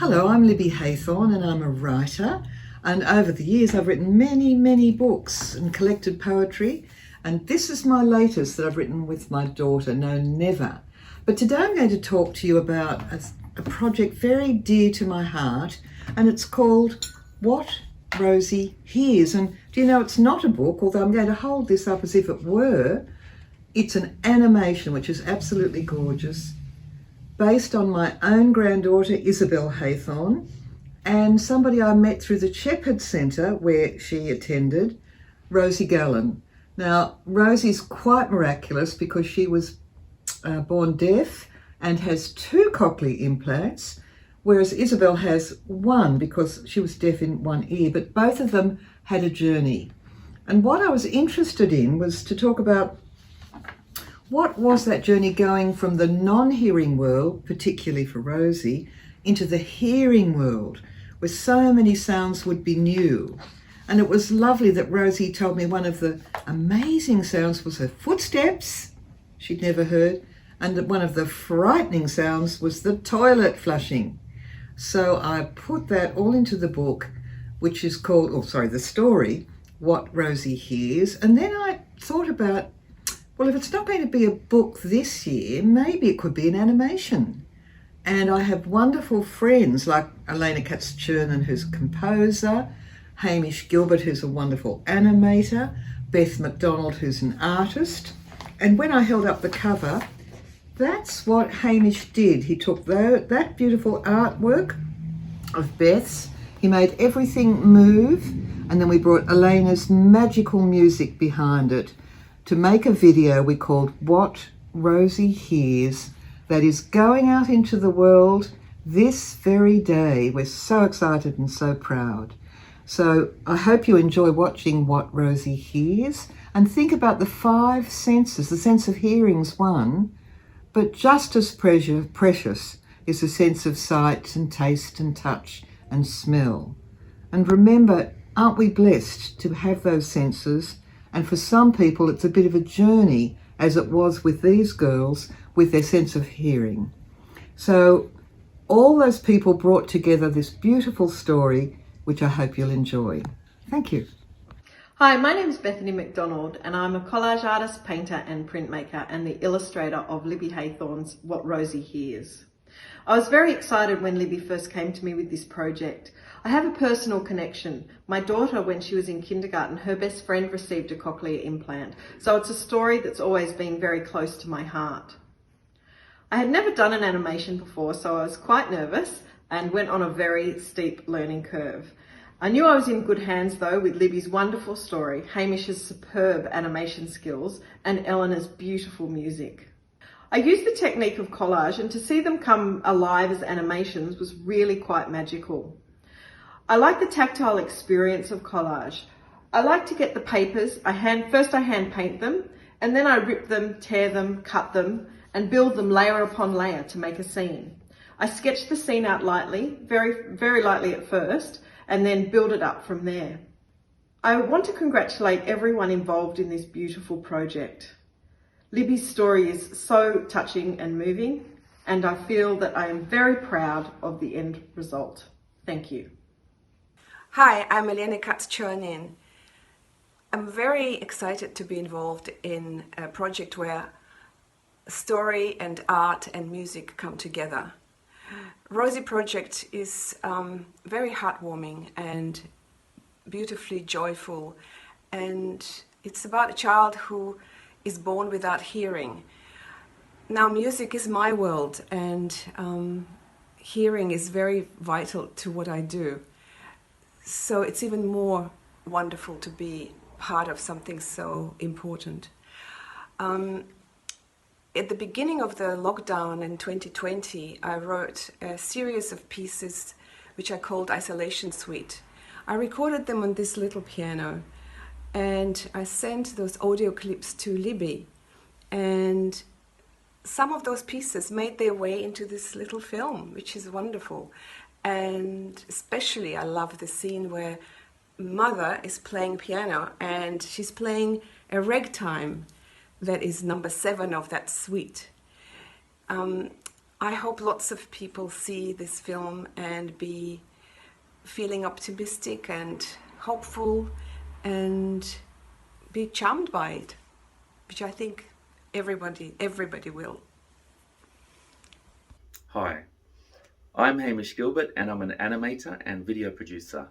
Hello, I'm Libby Hathorn and I'm a writer, and over the years I've written many books and collected poetry, and this is my latest that I've written with my daughter, No Never. But today I'm going to talk to you about a project very dear to my heart, and it's called What Rosie Hears. And do you know, it's not a book, although I'm going to hold this up as if it were. It's an animation which is absolutely gorgeous, based on my own granddaughter, Isabel Hathorn, and somebody I met through the Shepherd Centre where she attended, Rosie Gallen. Now, Rosie's quite miraculous because she was born deaf and has 2 cochlear implants, whereas Isabel has 1 because she was deaf in 1 ear, but both of them had a journey. And what I was interested in was to talk about what was that journey going from the non-hearing world, particularly for Rosie, into the hearing world, where so many sounds would be new. And it was lovely that Rosie told me one of the amazing sounds was her footsteps, she'd never heard, and that one of the frightening sounds was the toilet flushing. So I put that all into the book, which is called, the story, What Rosie Hears. And then I thought about, well, if it's not going to be a book this year, maybe it could be an animation. And I have wonderful friends like Elena Kats-Chernin, who's a composer, Hamish Gilbert, who's a wonderful animator, Bethany Macdonald, who's an artist. And when I held up the cover, that's what Hamish did. He took that beautiful artwork of Beth's, he made everything move, and then we brought Elena's magical music behind it to make a video we called What Rosie Hears, that is going out into the world this very day. We're so excited and so proud. So I hope you enjoy watching What Rosie Hears, and think about the 5 senses. The sense of hearing's one, but just as precious is the sense of sight and taste and touch and smell. And remember, aren't we blessed to have those senses? And for some people, it's a bit of a journey, as it was with these girls, with their sense of hearing. So all those people brought together this beautiful story, which I hope you'll enjoy. Thank you. Hi, my name is Bethany Macdonald, and I'm a collage artist, painter and printmaker, and the illustrator of Libby Hathorn's What Rosie Hears. I was very excited when Libby first came to me with this project. I have a personal connection. My daughter, when she was in kindergarten, her best friend received a cochlear implant, so it's a story that's always been very close to my heart. I had never done an animation before, so I was quite nervous and went on a very steep learning curve. I knew I was in good hands though, with Libby's wonderful story, Hamish's superb animation skills, and Elena's beautiful music. I used the technique of collage, and to see them come alive as animations was really quite magical. I like the tactile experience of collage. I like to get the papers, first I hand paint them, and then I rip them, tear them, cut them, and build them layer upon layer to make a scene. I sketch the scene out lightly, very lightly at first, and then build it up from there. I want to congratulate everyone involved in this beautiful project. Libby's story is so touching and moving, and I feel that I am very proud of the end result. Thank you. Hi, I'm Elena Kats-Chernin. I'm very excited to be involved in a project where story and art and music come together. Rosie Project is very heartwarming and beautifully joyful, and it's about a child who is born without hearing. Now, music is my world, and hearing is very vital to what I do. So it's even more wonderful to be part of something so important. At the beginning of the lockdown in 2020, I wrote a series of pieces which I called Isolation Suite. I recorded them on this little piano, and I sent those audio clips to Libby, and some of those pieces made their way into this little film, which is wonderful. And especially I love the scene where Mother is playing piano, and she's playing a ragtime that is number 7 of that suite. I hope lots of people see this film and be feeling optimistic and hopeful and be charmed by it, which I think everybody will. Hi, I'm Hamish Gilbert and I'm an animator and video producer.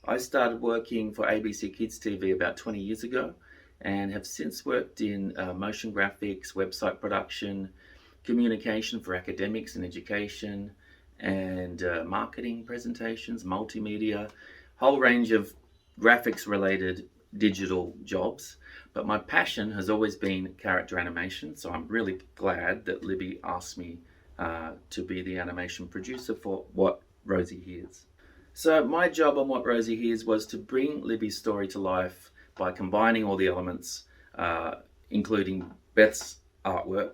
I started working for ABC Kids TV about 20 years ago and have since worked in motion graphics, website production, communication for academics and education, and marketing presentations, multimedia, whole range of graphics related digital jobs. But my passion has always been character animation, so I'm really glad that Libby asked me to be the animation producer for What Rosie Hears. So my job on What Rosie Hears was to bring Libby's story to life by combining all the elements, including Beth's artwork,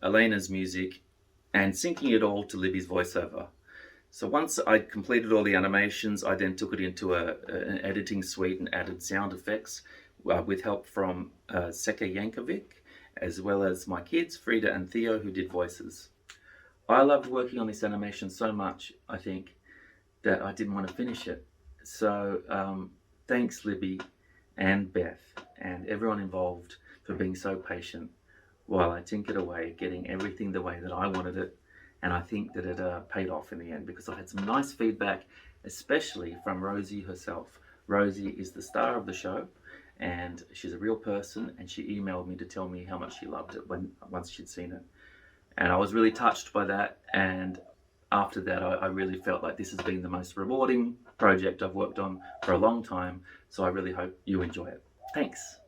Elena's music, and syncing it all to Libby's voiceover. So once I'd completed all the animations, I then took it into an editing suite and added sound effects with help from Seka Yankovic, as well as my kids, Frida and Theo, who did voices. I loved working on this animation so much, I think, that I didn't want to finish it. So thanks Libby and Beth and everyone involved for being so patient while I tinkered away, getting everything the way that I wanted it. And I think that it paid off in the end because I had some nice feedback, especially from Rosie herself. Rosie is the star of the show and she's a real person, and she emailed me to tell me how much she loved it once she'd seen it. And I was really touched by that, and after that I really felt like this has been the most rewarding project I've worked on for a long time, so I really hope you enjoy it. Thanks.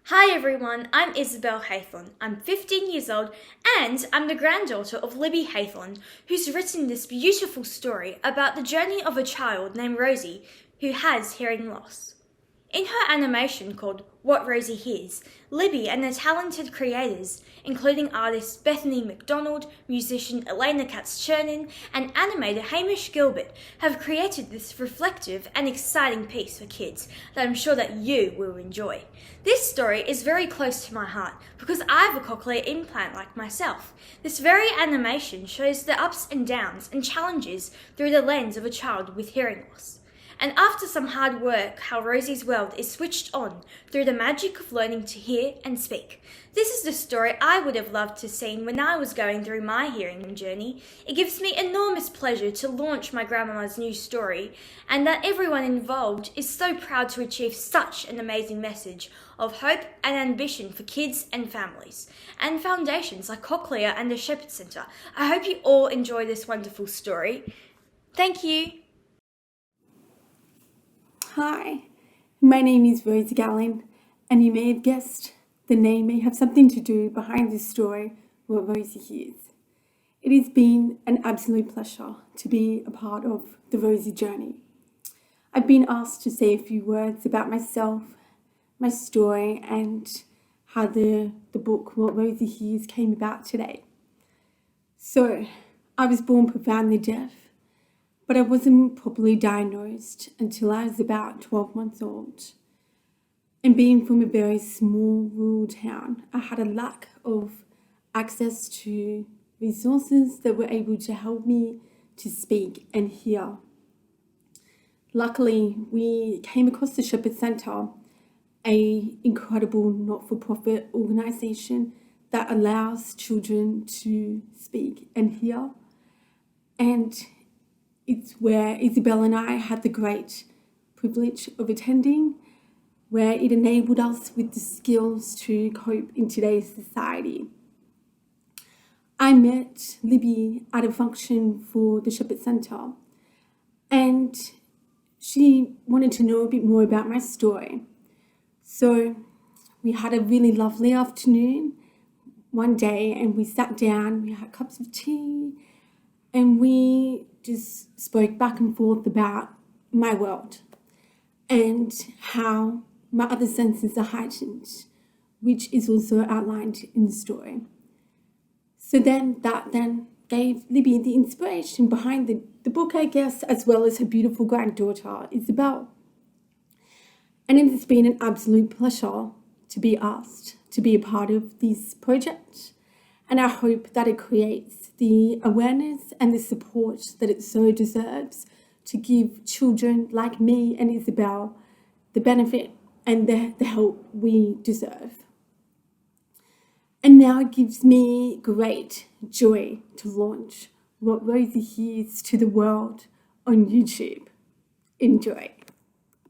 Hi everyone, I'm Isabel Hathorn. I'm 15 years old and I'm the granddaughter of Libby Hathorn, who's written this beautiful story about the journey of a child named Rosie who has hearing loss. In her animation called What Rosie Hears, Libby and the talented creators, including artist Bethany Macdonald, musician Elena Kats-Chernin, and animator Hamish Gilbert, have created this reflective and exciting piece for kids that I'm sure that you will enjoy. This story is very close to my heart because I have a cochlear implant like myself. This very animation shows the ups and downs and challenges through the lens of a child with hearing loss. And after some hard work, how Rosie's world is switched on through the magic of learning to hear and speak. This is the story I would have loved to have seen when I was going through my hearing journey. It gives me enormous pleasure to launch my grandma's new story, and that everyone involved is so proud to achieve such an amazing message of hope and ambition for kids and families, and foundations like Cochlear and the Shepherd Centre. I hope you all enjoy this wonderful story. Thank you. Hi, my name is Rosie Gallen, and you may have guessed the name may have something to do behind this story, What Rosie Hears. It has been an absolute pleasure to be a part of the Rosie journey. I've been asked to say a few words about myself, my story, and how the book What Rosie Hears came about today. So, I was born profoundly deaf, but I wasn't properly diagnosed until I was about 12 months old. And being from a very small rural town, I had a lack of access to resources that were able to help me to speak and hear. Luckily, we came across the Shepherd Centre, an incredible not-for-profit organisation that allows children to speak and hear. And it's where Isabel and I had the great privilege of attending, where it enabled us with the skills to cope in today's society. I met Libby at a function for the Shepherd Centre, and she wanted to know a bit more about my story. So we had a really lovely afternoon one day, and we sat down, we had cups of tea, and we just spoke back and forth about my world and how my other senses are heightened, which is also outlined in the story. So that gave Libby the inspiration behind the book, I guess, as well as her beautiful granddaughter, Isabel. And it has been an absolute pleasure to be asked to be a part of this project And I hope that it creates the awareness and the support that it so deserves to give children like me and Isabel the benefit and the help we deserve. And now it gives me great joy to launch What Rosie Hears to the world on YouTube. Enjoy.